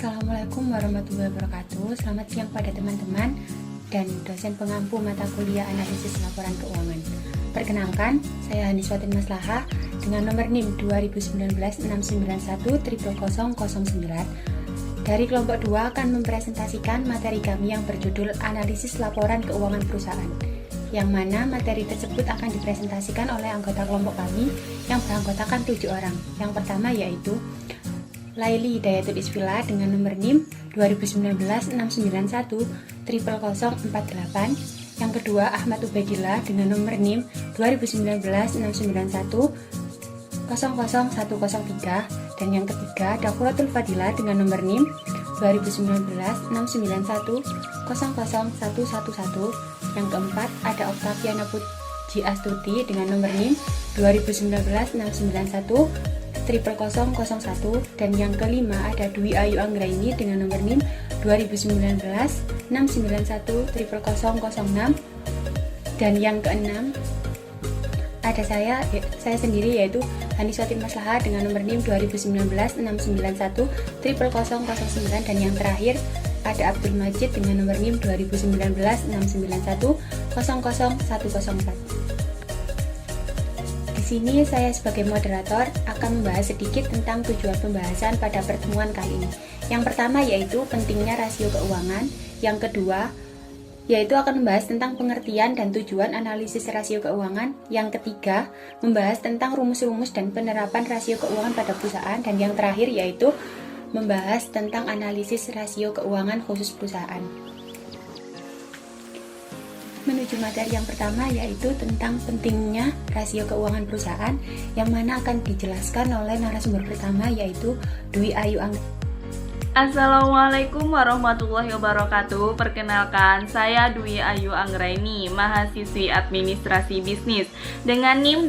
Assalamualaikum warahmatullahi wabarakatuh. Selamat siang pada teman-teman dan dosen pengampu mata kuliah analisis laporan keuangan. Perkenalkan, saya Haniswatin Maslahah dengan nomor NIM 2019-691-0009. Dari kelompok 2 akan mempresentasikan materi kami yang berjudul Analisis Laporan Keuangan Perusahaan, yang mana materi tersebut akan dipresentasikan oleh anggota kelompok kami yang beranggotakan 7 orang. Yang pertama yaitu Laili Hidayatul Isfila dengan nomor NIM 2019-691-00048. Yang kedua Ahmad Ubaidillah dengan nomor NIM 2019-691-00103. Dan yang ketiga Dafuratul Fadilah dengan nomor NIM 2019-691-00111. Yang keempat ada Oktaviana Puji Astuti dengan nomor NIM 2019-691-00001. Dan yang kelima ada Dwi Ayu Anggraini dengan nomor NIM 2019-691-00006. Dan yang keenam ada saya sendiri yaitu Haniswatin Maslahah dengan nomor NIM 2019-691-00009. Dan yang terakhir ada Abdul Majid dengan nomor NIM 2019-691-00104. Di sini saya sebagai moderator akan membahas sedikit tentang tujuan pembahasan pada pertemuan kali ini. Yang pertama yaitu pentingnya rasio keuangan. Yang kedua yaitu akan membahas tentang pengertian dan tujuan analisis rasio keuangan. Yang ketiga membahas tentang rumus-rumus dan penerapan rasio keuangan pada perusahaan. Dan yang terakhir yaitu membahas tentang analisis rasio keuangan khusus perusahaan. Menuju materi yang pertama yaitu tentang pentingnya rasio keuangan perusahaan, yang mana akan dijelaskan oleh narasumber pertama yaitu Dwi Ayu Anggraini. Assalamualaikum warahmatullahi wabarakatuh. Perkenalkan, saya Dwi Ayu Anggraini, mahasiswi administrasi bisnis dengan NIM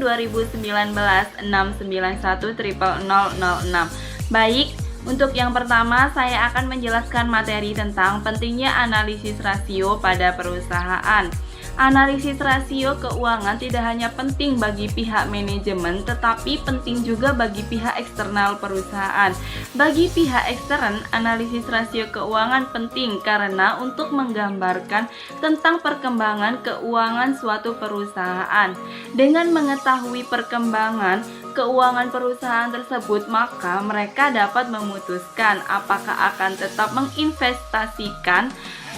2019-691-00006. Baik, untuk yang pertama, saya akan menjelaskan materi tentang pentingnya analisis rasio pada perusahaan. Analisis rasio keuangan tidak hanya penting bagi pihak manajemen, tetapi penting juga bagi pihak eksternal perusahaan. Bagi pihak ekstern, analisis rasio keuangan penting karena untuk menggambarkan tentang perkembangan keuangan suatu perusahaan. Dengan mengetahui perkembangan keuangan perusahaan tersebut, maka mereka dapat memutuskan apakah akan tetap menginvestasikan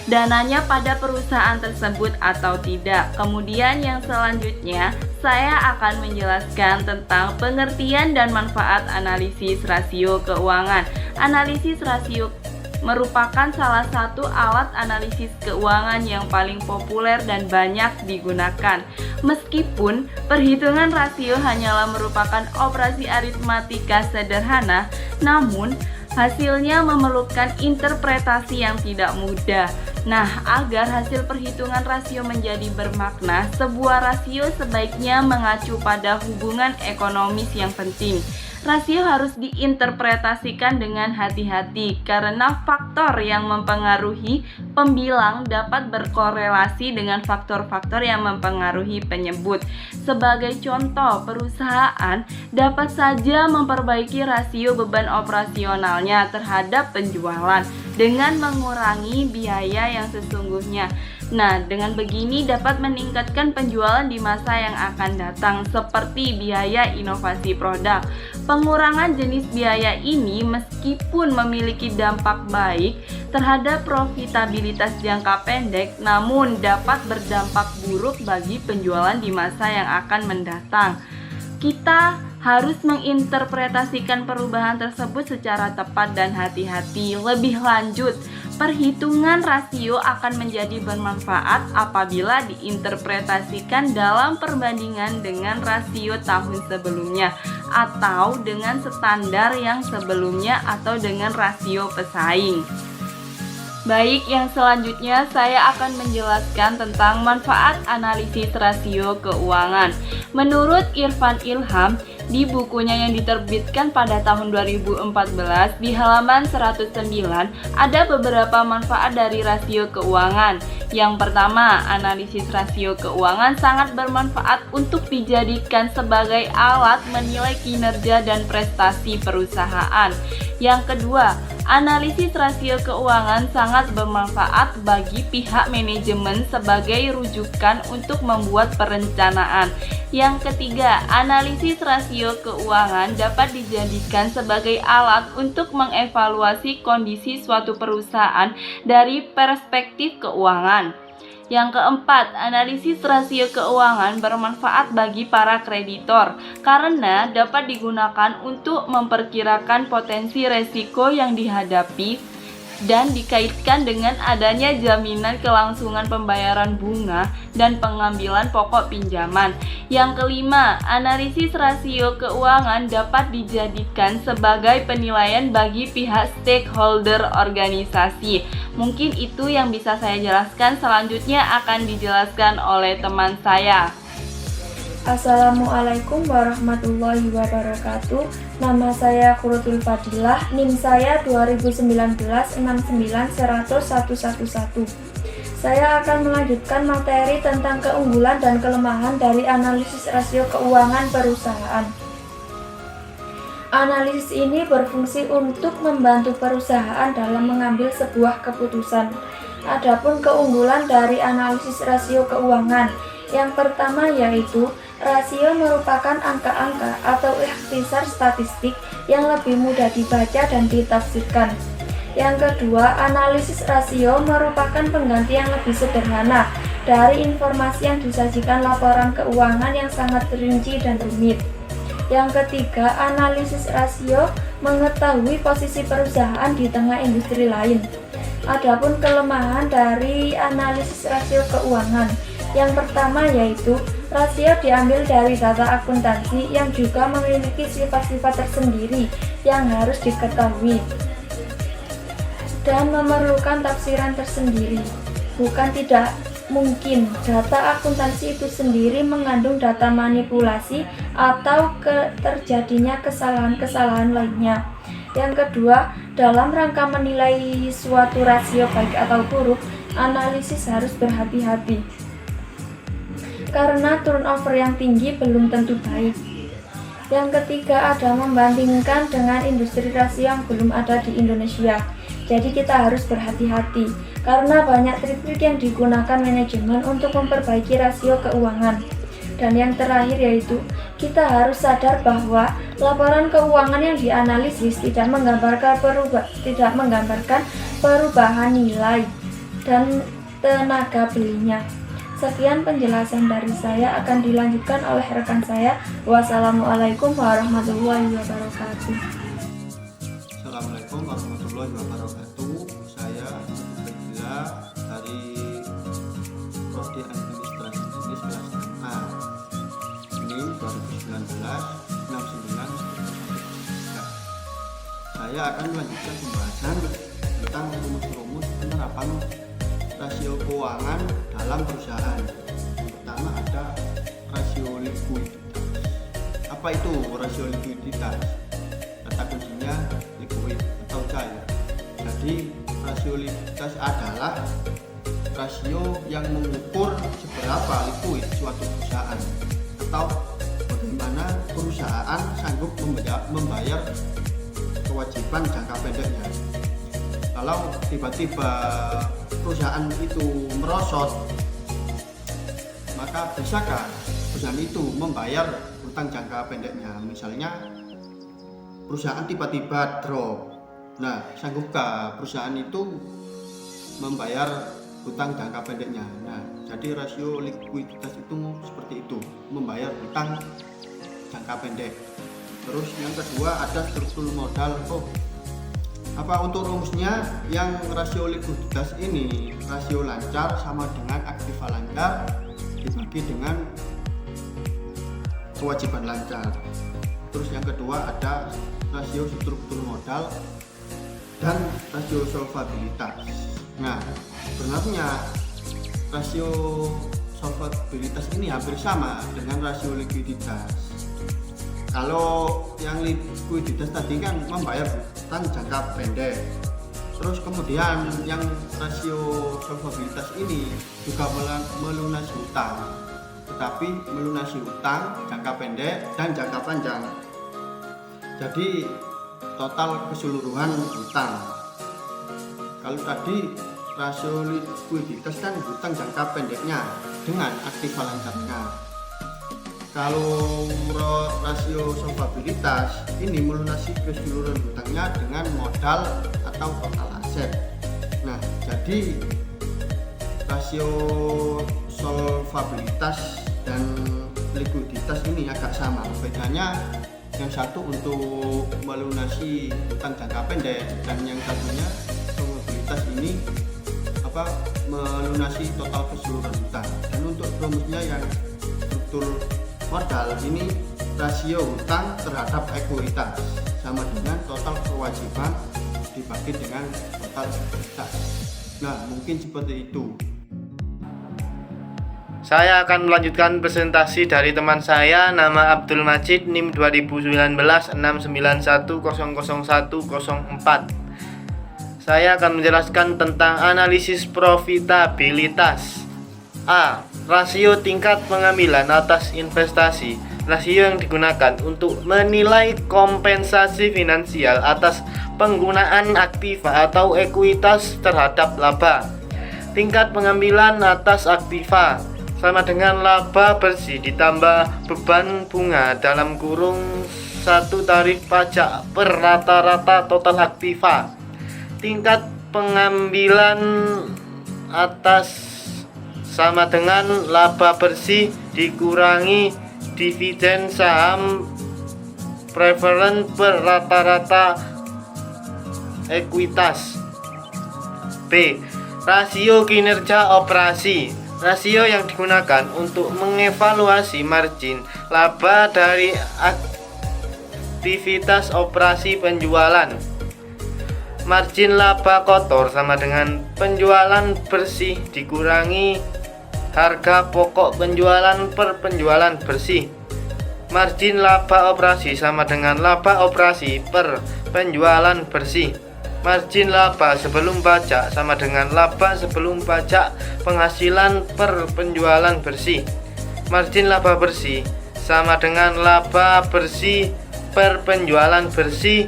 dananya pada perusahaan tersebut atau tidak. Kemudian yang selanjutnya saya akan menjelaskan tentang pengertian dan manfaat analisis rasio keuangan. Analisis rasio merupakan salah satu alat analisis keuangan yang paling populer dan banyak digunakan. Meskipun perhitungan rasio hanyalah merupakan operasi aritmatika sederhana, namun hasilnya memerlukan interpretasi yang tidak mudah. Nah, agar hasil perhitungan rasio menjadi bermakna, sebuah rasio sebaiknya mengacu pada hubungan ekonomis yang penting. Rasio harus diinterpretasikan dengan hati-hati karena faktor yang mempengaruhi pembilang dapat berkorelasi dengan faktor-faktor yang mempengaruhi penyebut. Sebagai contoh, perusahaan dapat saja memperbaiki rasio beban operasionalnya terhadap penjualan dengan mengurangi biaya yang sesungguhnya. Nah, dengan begini dapat meningkatkan penjualan di masa yang akan datang, seperti biaya inovasi produk. Pengurangan jenis biaya ini meskipun memiliki dampak baik terhadap profitabilitas jangka pendek, namun dapat berdampak buruk bagi penjualan di masa yang akan mendatang. Kita harus menginterpretasikan perubahan tersebut secara tepat dan hati-hati. Lebih lanjut, perhitungan rasio akan menjadi bermanfaat apabila diinterpretasikan dalam perbandingan dengan rasio tahun sebelumnya, atau dengan standar yang sebelumnya, atau dengan rasio pesaing. Baik, yang selanjutnya saya akan menjelaskan tentang manfaat analisis rasio keuangan. Menurut Irfan Ilham, di bukunya yang diterbitkan pada tahun 2014 di halaman 109, ada beberapa manfaat dari rasio keuangan. Yang pertama, analisis rasio keuangan sangat bermanfaat untuk dijadikan sebagai alat menilai kinerja dan prestasi perusahaan. Yang kedua, analisis rasio keuangan sangat bermanfaat bagi pihak manajemen sebagai rujukan untuk membuat perencanaan. Yang ketiga, analisis rasio keuangan dapat dijadikan sebagai alat untuk mengevaluasi kondisi suatu perusahaan dari perspektif keuangan. Yang keempat, analisis rasio keuangan bermanfaat bagi para kreditor karena dapat digunakan untuk memperkirakan potensi resiko yang dihadapi dan dikaitkan dengan adanya jaminan kelangsungan pembayaran bunga dan pengambilan pokok pinjaman. Yang kelima, analisis rasio keuangan dapat dijadikan sebagai penilaian bagi pihak stakeholder organisasi. Mungkin itu yang bisa saya jelaskan, selanjutnya akan dijelaskan oleh teman saya. Assalamualaikum warahmatullahi wabarakatuh. Nama saya Quratul Fadilah, NIM saya 2019-69-100-111. Saya akan melanjutkan materi tentang keunggulan dan kelemahan dari analisis rasio keuangan perusahaan. Analisis ini berfungsi untuk membantu perusahaan dalam mengambil sebuah keputusan. Adapun keunggulan dari analisis rasio keuangan, yang pertama yaitu rasio merupakan angka-angka atau ikhtisar statistik yang lebih mudah dibaca dan ditafsirkan. Yang kedua, analisis rasio merupakan pengganti yang lebih sederhana dari informasi yang disajikan laporan keuangan yang sangat rinci dan rumit. Yang ketiga, analisis rasio mengetahui posisi perusahaan di tengah industri lain. Adapun kelemahan dari analisis rasio keuangan, yang pertama yaitu rasio diambil dari data akuntansi yang juga memiliki sifat-sifat tersendiri yang harus diketahui dan memerlukan tafsiran tersendiri. Bukan tidak mungkin data akuntansi itu sendiri mengandung data manipulasi atau terjadinya kesalahan-kesalahan lainnya. Yang kedua, dalam rangka menilai suatu rasio baik atau buruk, analisis harus berhati-hati karena turnover yang tinggi belum tentu baik. Yang ketiga, ada membandingkan dengan industri rasio yang belum ada di Indonesia. Jadi kita harus berhati-hati karena banyak trik-trik yang digunakan manajemen untuk memperbaiki rasio keuangan. Dan yang terakhir yaitu kita harus sadar bahwa laporan keuangan yang dianalisis tidak menggambarkan perubahan nilai dan tenaga belinya. Sekian penjelasan dari saya, akan dilanjutkan oleh rekan saya. Wassalamualaikum warahmatullahi wabarakatuh. Assalamualaikum warahmatullahi wabarakatuh. Saya Fadila dari Prodi Administrasi Bisnis kelas A. Ini 2019-69. Saya akan melanjutkan pembahasan tentang rumus-rumus penerapan rasio keuangan dalam perusahaan. Yang pertama ada rasio likuiditas. Apa itu rasio likuiditas? Kata kuncinya liquid atau cair. Jadi rasio likuiditas adalah rasio yang mengukur seberapa likuid suatu perusahaan atau bagaimana perusahaan sanggup membayar kewajiban jangka pendeknya. Kalau tiba-tiba perusahaan itu merosot, maka bisakah perusahaan itu membayar utang jangka pendeknya? Misalnya perusahaan tiba-tiba drop, nah sanggupkah perusahaan itu membayar utang jangka pendeknya? Nah, jadi rasio likuiditas itu seperti itu, membayar utang jangka pendek. Terus yang kedua ada struktur modal. Apa untuk rumusnya? Yang rasio likuiditas ini, rasio lancar sama dengan aktiva lancar dibagi dengan kewajiban lancar. Terus yang kedua ada rasio struktur modal dan rasio solvabilitas. Nah, sebenarnya rasio solvabilitas ini hampir sama dengan rasio likuiditas. Kalau yang likuiditas tadi kan membayar utang jangka pendek. Terus kemudian yang rasio solvabilitas ini juga melunasi utang, tetapi melunasi utang jangka pendek dan jangka panjang. Jadi total keseluruhan hutang. Kalau tadi rasio likuiditas kan hutang jangka pendeknya dengan aktiva lengkapnya. Kalau rasio solvabilitas ini melunasi keseluruhan hutangnya dengan modal atau total aset. Nah, jadi rasio solvabilitas dan likuiditas ini agak sama. Bedanya yang satu untuk melunasi hutang jangka pendek dan yang satunya solvabilitas ini melunasi total keseluruhan hutang. Dan untuk rumusnya yang struktur modal ini rasio hutang terhadap ekuitas sama dengan total kewajiban dibagi dengan total ekuitas. Nah, mungkin seperti itu. Saya akan melanjutkan presentasi dari teman saya, nama Abdul Majid, NIM 2019-691-00104. Saya akan menjelaskan tentang analisis profitabilitas. A. Rasio tingkat pengambilan atas investasi. Rasio yang digunakan untuk menilai kompensasi finansial atas penggunaan aktiva atau ekuitas terhadap laba. Tingkat pengambilan atas aktiva sama dengan laba bersih ditambah beban bunga dalam kurung 1 tarif pajak per rata-rata total aktiva. Tingkat pengambilan atas sama dengan laba bersih dikurangi dividen saham preference per rata-rata ekuitas. B. Rasio kinerja operasi. Rasio yang digunakan untuk mengevaluasi margin laba dari aktivitas operasi penjualan. Margin laba kotor sama dengan penjualan bersih dikurangi harga pokok penjualan per penjualan bersih. Margin laba operasi sama dengan laba operasi per penjualan bersih. Margin laba sebelum pajak sama dengan laba sebelum pajak penghasilan per penjualan bersih. Margin laba bersih sama dengan laba bersih per penjualan bersih.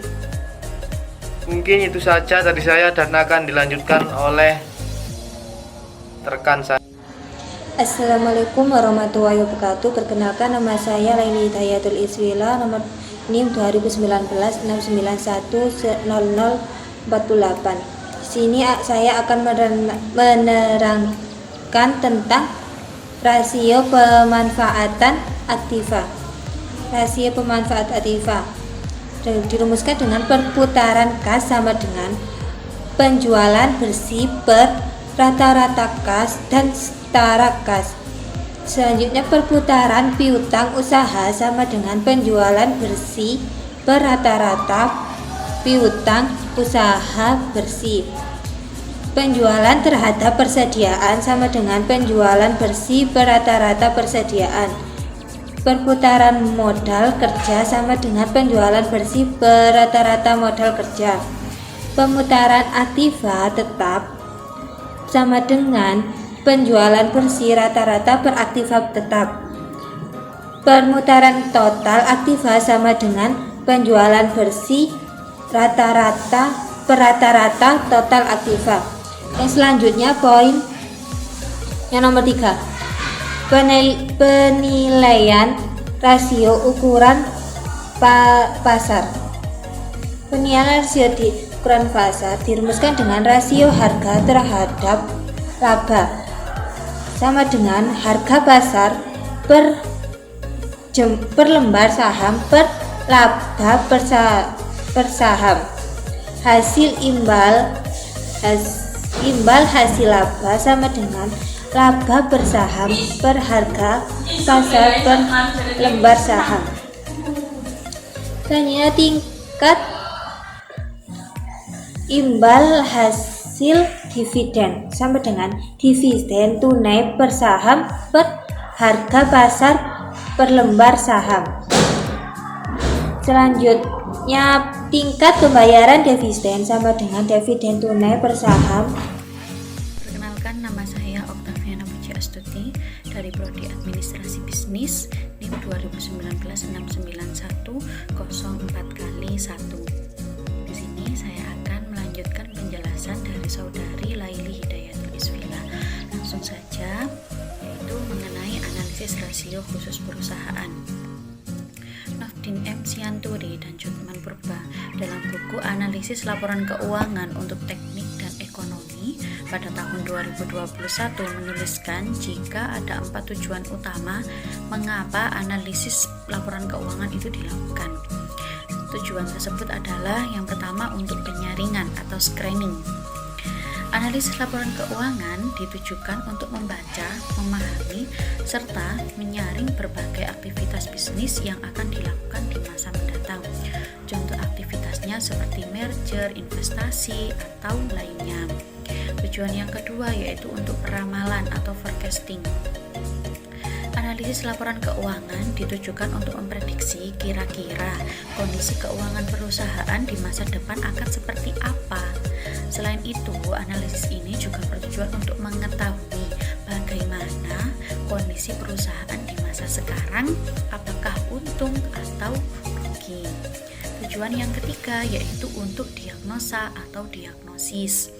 Mungkin itu saja dari saya dan akan dilanjutkan oleh rekan saya. Assalamualaikum warahmatullahi wabarakatuh. Perkenalkan, nama saya Laili Hidayatul Iswila, nomor NIM 2019-691-0048. Di sini saya akan menerangkan tentang rasio pemanfaatan aktiva. Rasio pemanfaatan aktiva dirumuskan dengan perputaran kas sama dengan penjualan bersih per rata-rata kas dan setara kas. Selanjutnya, perputaran piutang usaha sama dengan penjualan bersih per rata-rata piutang usaha bersih. Penjualan terhadap persediaan sama dengan penjualan bersih per rata-rata persediaan. Perputaran modal kerja sama dengan penjualan bersih per rata-rata modal kerja. Pemutaran aktiva tetap sama dengan penjualan bersih rata-rata per aktiva tetap. Permutaran total aktiva sama dengan penjualan bersih rata-rata per rata-rata total aktiva. Yang selanjutnya poin yang nomor 3. Penilaian rasio ukuran pasar. Penilaian rasio di ukuran pasar dirumuskan dengan rasio harga terhadap laba sama dengan harga pasar per lembar saham per laba per saham. Hasil imbal hasil laba sama dengan laba bersaham per harga pasar per lembar saham. Selanjutnya, tingkat imbal hasil dividen sama dengan dividen tunai per saham per harga pasar per lembar saham. Selanjutnya, tingkat pembayaran dividen sama dengan dividen tunai per saham Perkenalkan, nama saya Oktaviana Puji Astuti dari Prodi Administrasi Bisnis NIM 2019-691-04/1. Di sini saya akan melanjutkan penjelasan dari Saudari Laili Hidayatul Isfila. Langsung saja, yaitu mengenai analisis rasio khusus perusahaan. Nofdin M. Sianturi dan Jotman Purba dalam buku Analisis Laporan Keuangan untuk Teknik dan Ekonomi pada tahun 2021 menuliskan jika ada 4 tujuan utama mengapa analisis laporan keuangan itu dilakukan. Tujuan tersebut adalah yang pertama untuk penyaringan atau screening. Analisis laporan keuangan ditujukan untuk membaca, memahami, serta menyaring berbagai aktivitas bisnis yang akan dilakukan di masa mendatang. Contoh aktivitasnya seperti merger, investasi, atau lainnya. Tujuan yang kedua yaitu untuk peramalan atau forecasting. Analisis laporan keuangan ditujukan untuk memprediksi kira-kira kondisi keuangan perusahaan di masa depan akan seperti apa. Selain itu, analisis ini juga bertujuan untuk mengetahui bagaimana kondisi perusahaan di masa sekarang, apakah untung atau rugi. Tujuan yang ketiga yaitu untuk diagnosa atau diagnosis.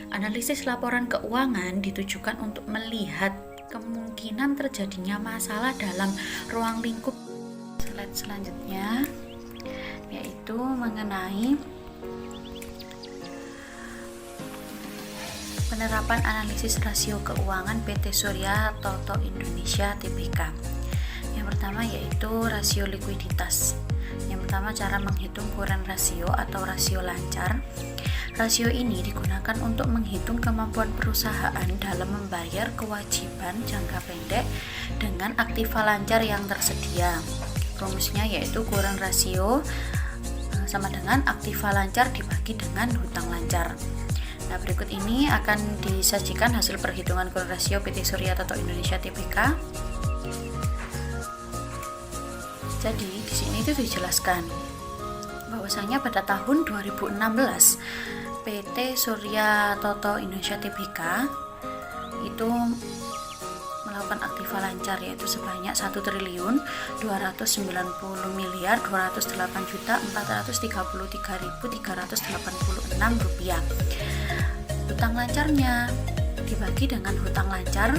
Analisis laporan keuangan ditujukan untuk melihat kemungkinan terjadinya masalah dalam ruang lingkup. Slide selanjutnya yaitu mengenai penerapan analisis rasio keuangan PT Surya Toto Indonesia Tbk. Yang pertama yaitu rasio likuiditas. Yang pertama, cara menghitung kurang rasio atau rasio lancar. Rasio ini digunakan untuk menghitung kemampuan perusahaan dalam membayar kewajiban jangka pendek dengan aktiva lancar yang tersedia. Rumusnya yaitu kurang rasio sama dengan aktiva lancar dibagi dengan hutang lancar. Nah, berikut ini akan disajikan hasil perhitungan kurang rasio PT Surya Toto Indonesia Tbk. Jadi, di sini itu dijelaskan bahwasanya pada tahun 2016 PT Surya Toto Indonesia Tbk itu melakukan aktiva lancar yaitu sebanyak 1.208.433.386 rupiah. Hutang lancarnya dibagi dengan hutang lancar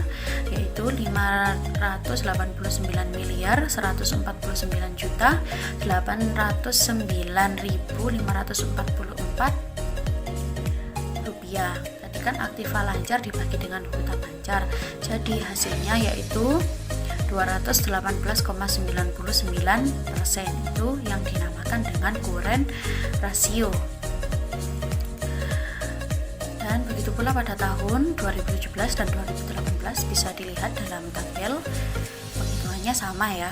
yaitu 589.199.809.544 rupiah. Tadi kan aktiva lancar dibagi dengan hutang lancar, jadi hasilnya yaitu 218,99%, itu yang dinamakan dengan current ratio. Dan begitu pula pada tahun 2017 dan 2018 bisa dilihat dalam tabel, penghitungannya sama ya.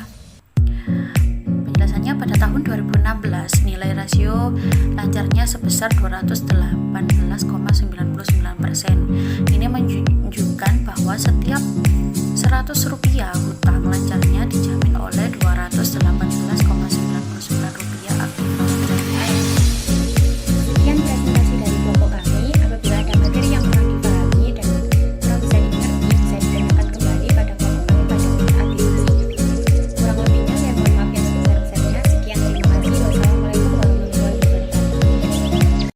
Penjelasannya pada tahun 2016 nilai rasio lancarnya sebesar 218,99%. Ini menunjukkan bahwa setiap 100 rupiah hutang lancarnya dijamin oleh